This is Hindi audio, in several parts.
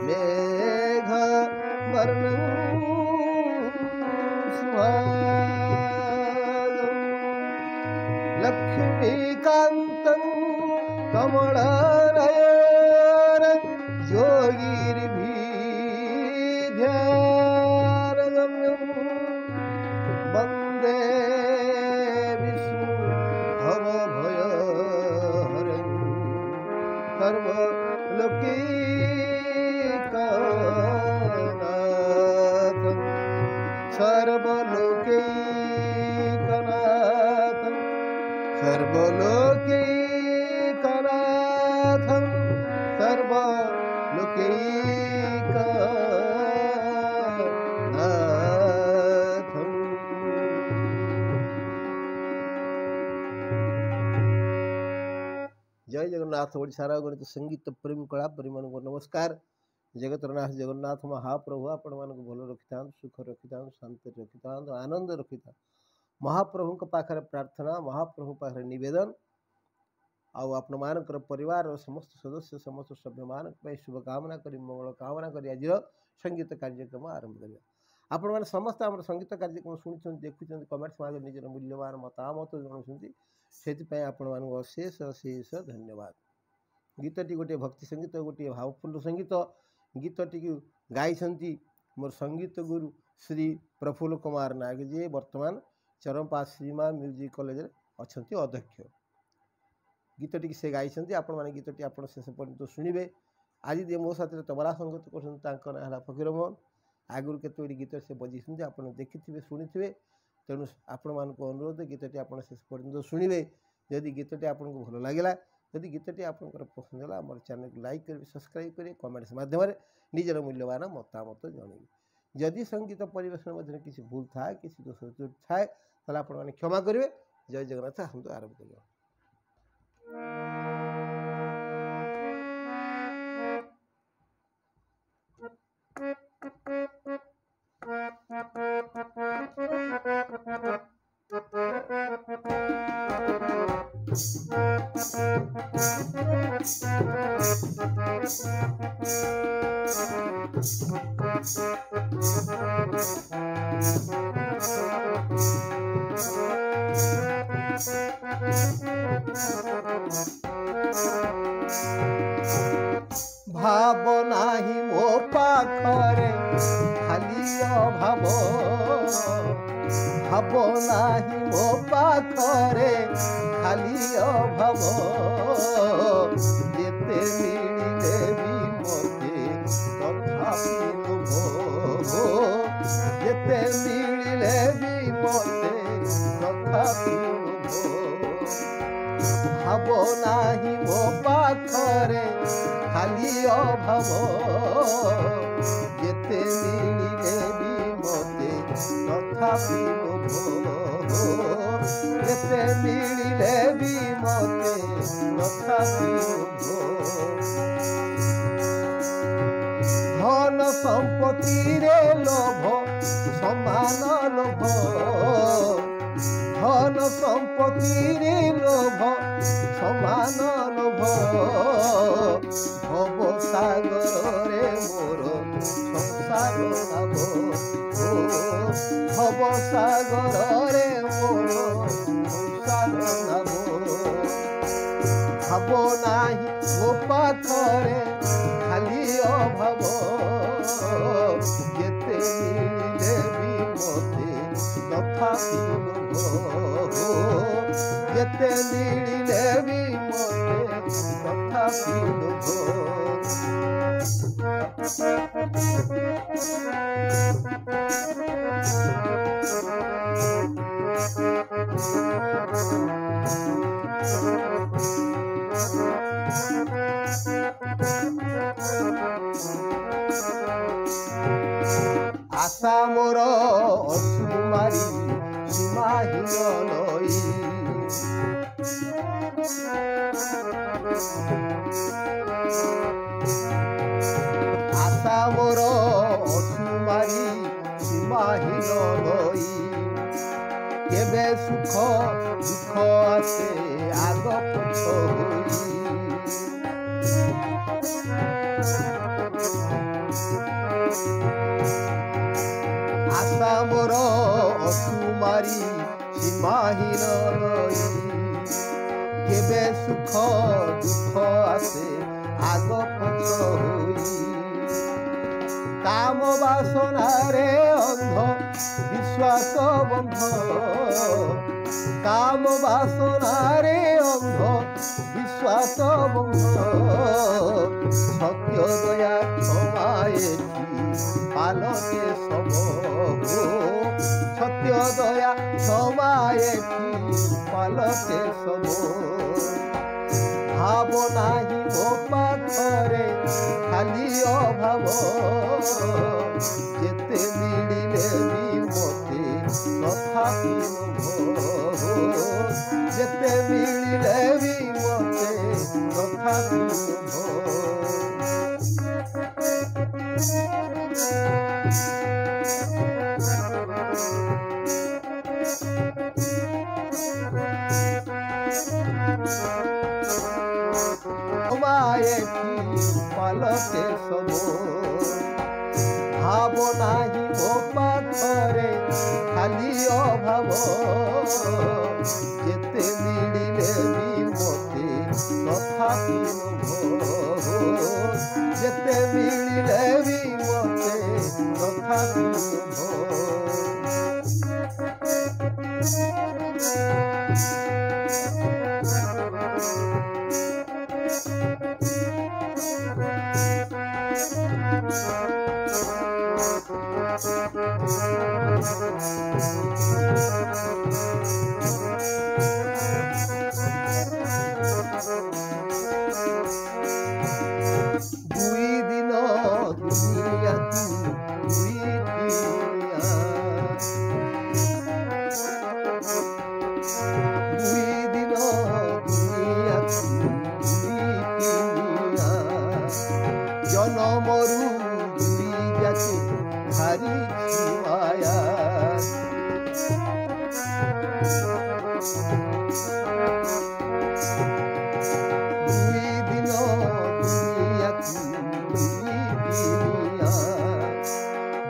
मेघ वर्णं सुहागं लक्ष्मीकान्तं कमलनयनं योगिर्भिध्यानगम्यं वन्दे विष्णु भवभयहरं सर्वलोकैकनाथं सर्वलोकैकनाथं सर्वलोकैकनाथं सर्वलोकैकनाथं। जय जगन्नाथ। ओडिशार गणित संगीत प्रेम कला प्रेम को नमस्कार। जगतरनाथ जगन्नाथ महाप्रभु आपण मानक भल रखिता, सुख रखिता, शांति रखिता, आनंद रखिता। महाप्रभु पाखरे प्रार्थना, महाप्रभु पाखरे निवेदन आपण मानकर परिवार समस्त सदस्य समस्त सभ्य मान शुभकामना करी मंगल कामना करी आज संगीत कार्यक्रम आरंभ करिया। आपण माने समस्त आम संगीत कार्यक्रम शुणुं देखुं कमेंट्स माध्यम निजर मूल्यवान मतामत जनाऊँ से आपण मानक अशेष अशेष धन्यवाद। गीतटी गोटे भक्ति संगीत गोटे भावपूर्ण संगीत गीतटी गाई मोर संगीत गुरु श्री प्रफुल्ल कुमार नायक जी वर्तमान चरमपा श्रीमा म्यूजिक कॉलेज अच्छा अध्यक्ष। गीतटी से गाई आपण मैंने गीतटी आप शेष पर्यटन शुणे। आज दिए मो साथ तबला संगीत कर ना फकीर मोहन आगुरी केत गीत से बजी आप देखि शुणी तेणु आपण मान अनुरोध गीतटी आप शेष पर्यटन शुणे। जदि गीतटी आपको भल लगे जदि गीतटी आपंकर पसंद है आम चैनल को लाइक करेंगे सब्सक्राइब करेंगे कमेंट्स माध्यम निजर मूल्यवान मतामत जनइबे। जदि संगीत परिवेशन मध्य किसी भूल थाए किसी दोष त्रुटि थाए ताले आपण माने क्षमा करेंगे। जय जगन्नाथ। हम तो आरंभ करिया। भाव नाही मो पाखरे खाली अभाव भाव नाही मो पाखरे खाली अभाव जेते मिलिले भी मते तथापि लोभ जेते मिलिले भी मते तथापि लोभ भाव नाही मो पाखरे खाली अभाव जेते मिलिले भी मते तथापि लोभ जेते मिलिले भी मते तथापि लोभ। धन संपत्ति रे लोभ समान लोभ धन संपत्ति रे लोभ समान लोभ भव सागर रे मोर संसार लाभ भव सागर रे मोर संसार लाभ भाव नाही मो पाखरे खाली अभाव जेते मिलिले भी मते तथापि लोभ जेते मिलिले भी मते तथापि लोभ। आशा मोर असुमारी सीमाहीन नई आशा मोर असुमारी सीमाहीन नई केबे सुख दुख आसे आग पछ होई ତୁମାରି ସୀମାହୀନ ରଇ କେବେ ସୁଖ ଦୁଃଖ ଆସେ ଆଗ ପଛ ହୋଇ କାମ ବାସନାରେ ଅନ୍ଧ ବିଶ୍ୱାସ ବନ୍ଧ କାମ ବାସନାରେ ଅନ୍ଧ ବିଶ୍ୱାସ ବନ୍ଧ ସତ୍ୟ ଦୟା କ୍ଷମା ଏଠି ପାଲଟେ ସବ ସତ୍ୟ ଦୟା କ୍ଷମା ଏଠି ପାଲଟେ ସବ ଭାବ ନାହିଁ ମୋ ପାଖରେ ଖାଲି ଅଭାବ ଯେତେ ମିଳିଲେ ବି ମୋତେ ତଥାପି ଯେତେ ମିଳିଲେ ବି ମୋତେ ତଥାପି পালতে সব ভাব নাহি মো পাখরে খালি অভাব যেতে মিলিলে বি মতে তথাপি যেতে মিলিলে বি মতে তথাপি দুই দিন দুনিয়া জনমরু দুই যাকে হারি মায়া দুই দিন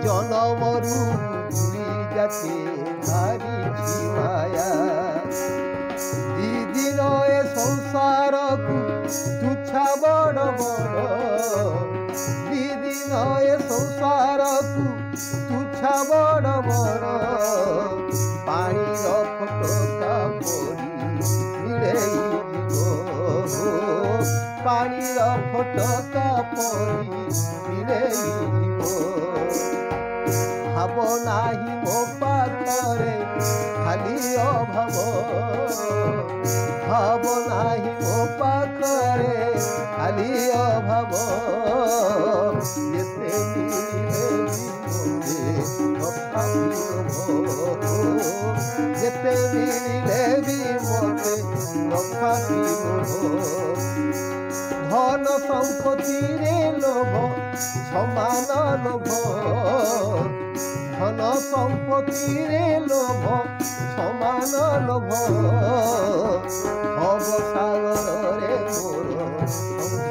জনমরু দুই যাকে হারি মায়া দিদিন এ সংসারকু তুচ্ছা বড় বড় দিদিন এ সংসারকু তুচ্ছা বড় বড় পানির ফটকা পড়ি মিলেই দিব পানির ফটকা পড়ি মিলেই দিব ভাব নাহি মো পাখরে খালি অভাব ভাব নাহি মো পাখরে খালি অভাব যেতে মিলিলে বিমতে তথাপি যেতে মিলিলে বিমতে তথাপি ধন সম্পত্তিরে লোভ সমান লোভ ধন সম্পত্তিরে লোভ সমান লোভ ভব সাগরে মোর